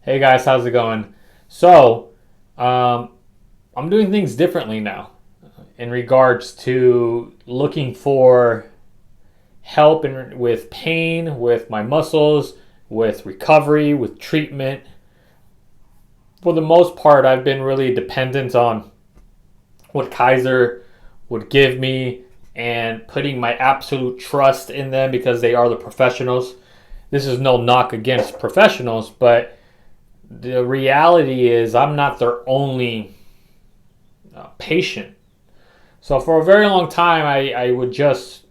Hey guys, how's it going? So, um, I'm doing things differently now in regards to looking for help with pain, with my muscles, with recovery, with treatment. For the most part, I've been really dependent on what Kaiser would give me and putting my absolute trust in them because they are the professionals. This is no knock against professionals, but the reality is I'm not their only patient. So for a very long time, I would just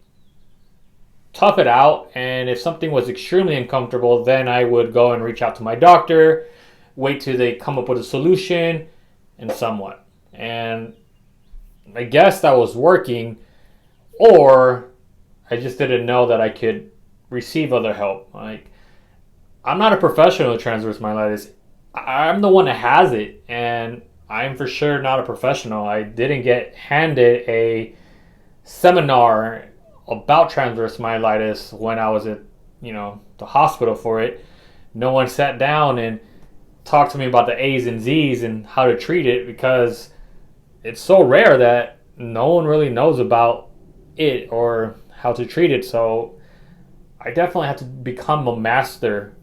tough it out. And if something was extremely uncomfortable, then I would go and reach out to my doctor, wait till they come up with a solution, and somewhat. And I guess that was working, or I just didn't know that I could receive other help. Like, I'm not a professional with transverse myelitis. I'm the one that has it, and I'm for sure not a professional. I didn't get handed a seminar about transverse myelitis when I was at, the hospital for it. No one sat down and talked to me about the A's and Z's and how to treat it because it's so rare that no one really knows about it or how to treat it. So I definitely have to become a master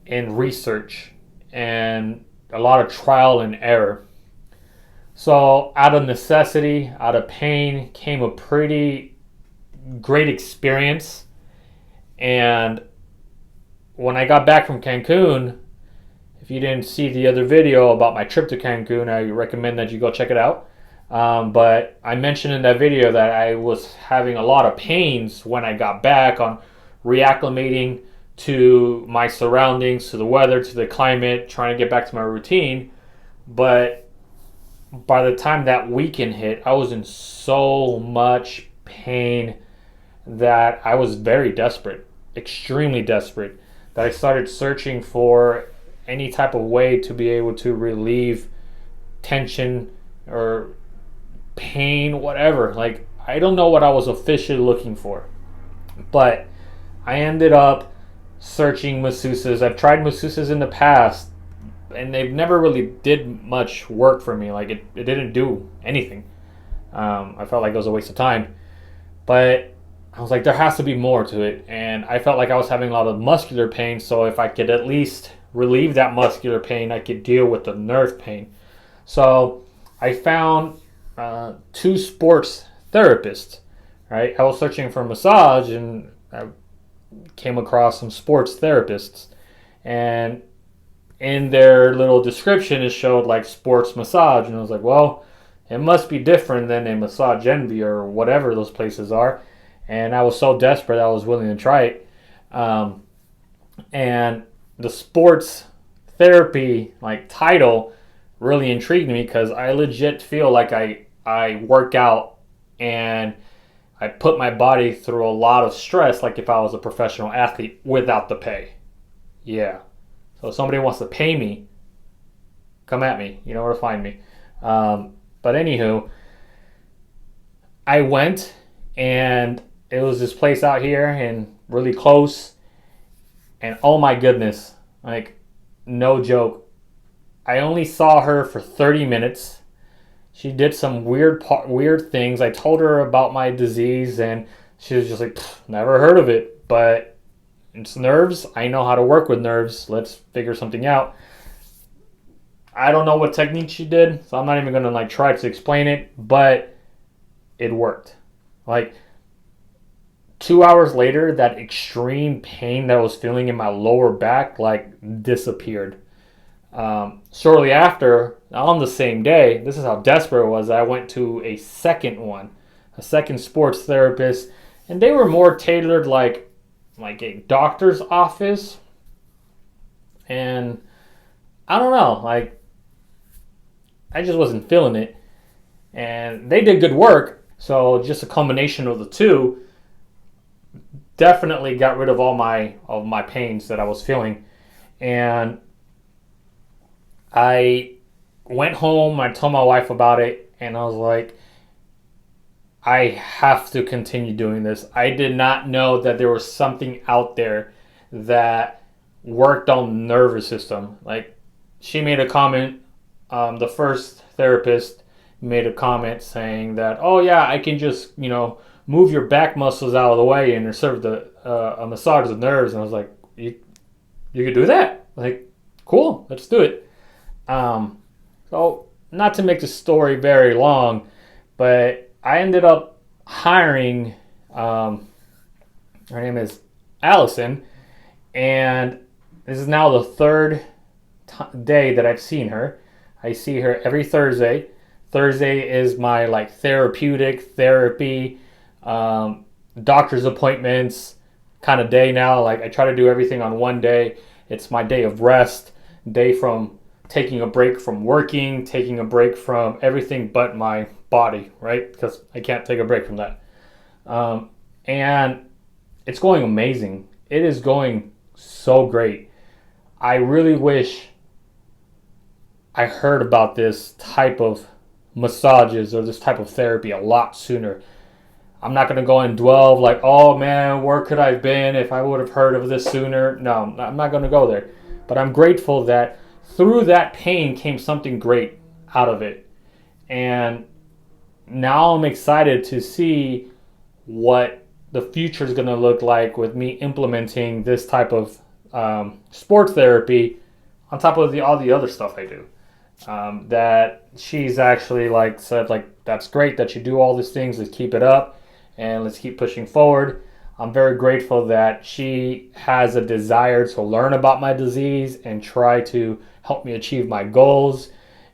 in research and a lot of trial and error. So, out of necessity, out of pain, came a pretty great experience. And when I got back from Cancun, if you didn't see the other video about my trip to Cancun, I recommend that you go check it out. But I mentioned in that video that I was having a lot of pains when I got back on reacclimating to my surroundings, to the weather, to the climate, trying to get back to my routine. But by the time that weekend hit, I was in so much pain that I was very desperate, extremely desperate, that I started searching for any type of way to be able to relieve tension or pain, whatever. Like, I don't know what I was officially looking for, but I ended up searching masseuses. I've tried masseuses in the past, and they've never really did much work for me. Like, it didn't do anything. I felt like it was a waste of time. But I was like, there has to be more to it. And I felt like I was having a lot of muscular pain. So if I could at least relieve that muscular pain, I could deal with the nerve pain. So I found two sports therapists. Right? I was searching for massage, and I came across some sports therapists. And in their little description, it showed like sports massage. And I was like, well, it must be different than a Massage Envy or whatever those places are. And I was so desperate I was willing to try it. And the sports therapy like title really intrigued me because I legit feel like I work out and I put my body through a lot of stress like if I was a professional athlete without the pay. Yeah. So if somebody wants to pay me, come at me. You know where to find me. But anywho, I went, and it was this place out here and really close. And oh my goodness, like, no joke. I only saw her for 30 minutes. She did some weird things. I told her about my disease, and she was just like, never heard of it. But it's nerves. I know how to work with nerves. Let's figure something out. I don't know what technique she did, so I'm not even gonna like try to explain it, but it worked. Like 2 hours later, that extreme pain that I was feeling in my lower back like disappeared. Shortly after, on the same day, this is how desperate it was. I went to a second sports therapist, and they were more tailored like a doctor's office, and I don't know, like, I just wasn't feeling it. And they did good work. So just a combination of the two definitely got rid of all my pains that I was feeling. And I went home, I told my wife about it, and I was like, I have to continue doing this. I did not know that there was something out there that worked on the nervous system. Like, she made a comment, the first therapist made a comment saying that, oh yeah, I can just, move your back muscles out of the way and serve a massage of the nerves. And I was like, you could do that? Like, cool, let's do it. So, not to make the story very long, but I ended up hiring, her name is Allison, and this is now the third day that I've seen her. I see her every Thursday. Thursday is my like therapeutic therapy, doctor's appointments kind of day now. Like, I try to do everything on one day. It's my day of rest, day from taking a break from working, taking a break from everything but my body, right? Because I can't take a break from that. And it's going amazing. It is going so great. I really wish I heard about this type of massages or this type of therapy a lot sooner. I'm not going to go and dwell like, oh man, where could I have been if I would have heard of this sooner? No, I'm not going to go there. But I'm grateful that through that pain came something great out of it. And now I'm excited to see what the future is going to look like with me implementing this type of sports therapy on top of all the other stuff I do. That she's actually like said, like, that's great that you do all these things. Let's keep it up and let's keep pushing forward. I'm very grateful that she has a desire to learn about my disease and try to help me achieve my goals.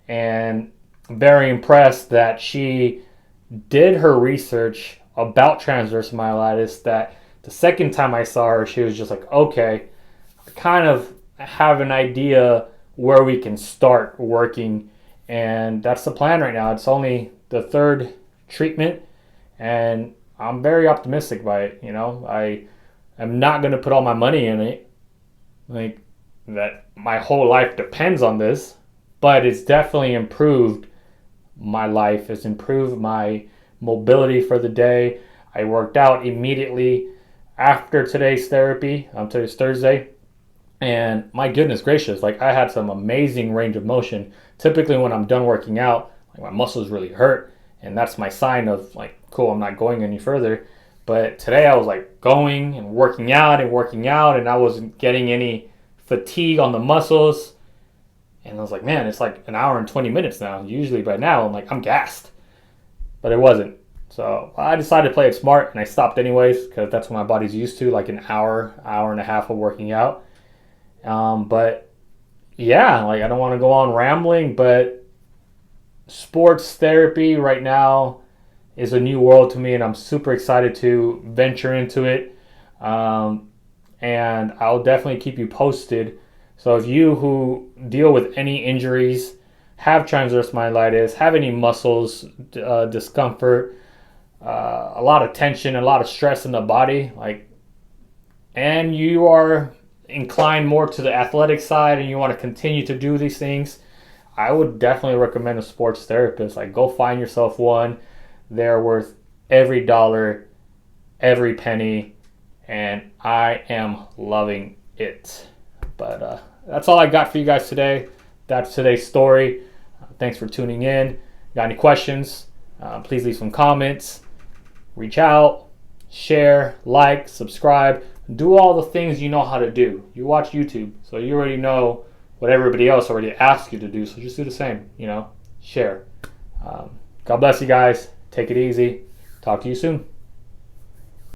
And I'm very impressed that she did her research about transversemyelitis, that the second time I saw her, she was just like, okay, I kind of have an idea where we can start working. And that's the plan right now. It's only the third treatment, and I'm very optimistic by it. I am not going to put all my money in it, like that my whole life depends on this, but it's definitely improved my life. It's improved my mobility for the day. I worked out immediately after today's therapy. Today's Thursday, and my goodness gracious, like, I had some amazing range of motion. Typically when I'm done working out, like, my muscles really hurt, and that's my sign of like, cool, I'm not going any further. But today I was like going and working out, and I wasn't getting any fatigue on the muscles. And I was like, man, it's like an hour and 20 minutes now. Usually by now I'm gassed, but it wasn't. So I decided to play it smart, and I stopped anyways because that's what my body's used to, like an hour and a half of working out. But yeah, like, I don't want to go on rambling, but sports therapy right now is a new world to me, and I'm super excited to venture into it. And I'll definitely keep you posted. So if you who deal with any injuries, have transversemyelitis, have any muscles discomfort, a lot of tension, a lot of stress in the body, like, and you are inclined more to the athletic side and you want to continue to do these things, I would definitely recommend a sports therapist. Like, go find yourself one. They're worth every dollar, every penny, and I am loving it. But that's all I got for you guys today. That's today's story. Thanks for tuning in. Got any questions? Please leave some comments. Reach out, share, like, subscribe. Do all the things you know how to do. You watch YouTube, so you already know what everybody else already asked you to do. So just do the same, share. God bless you guys. Take it easy. Talk to you soon.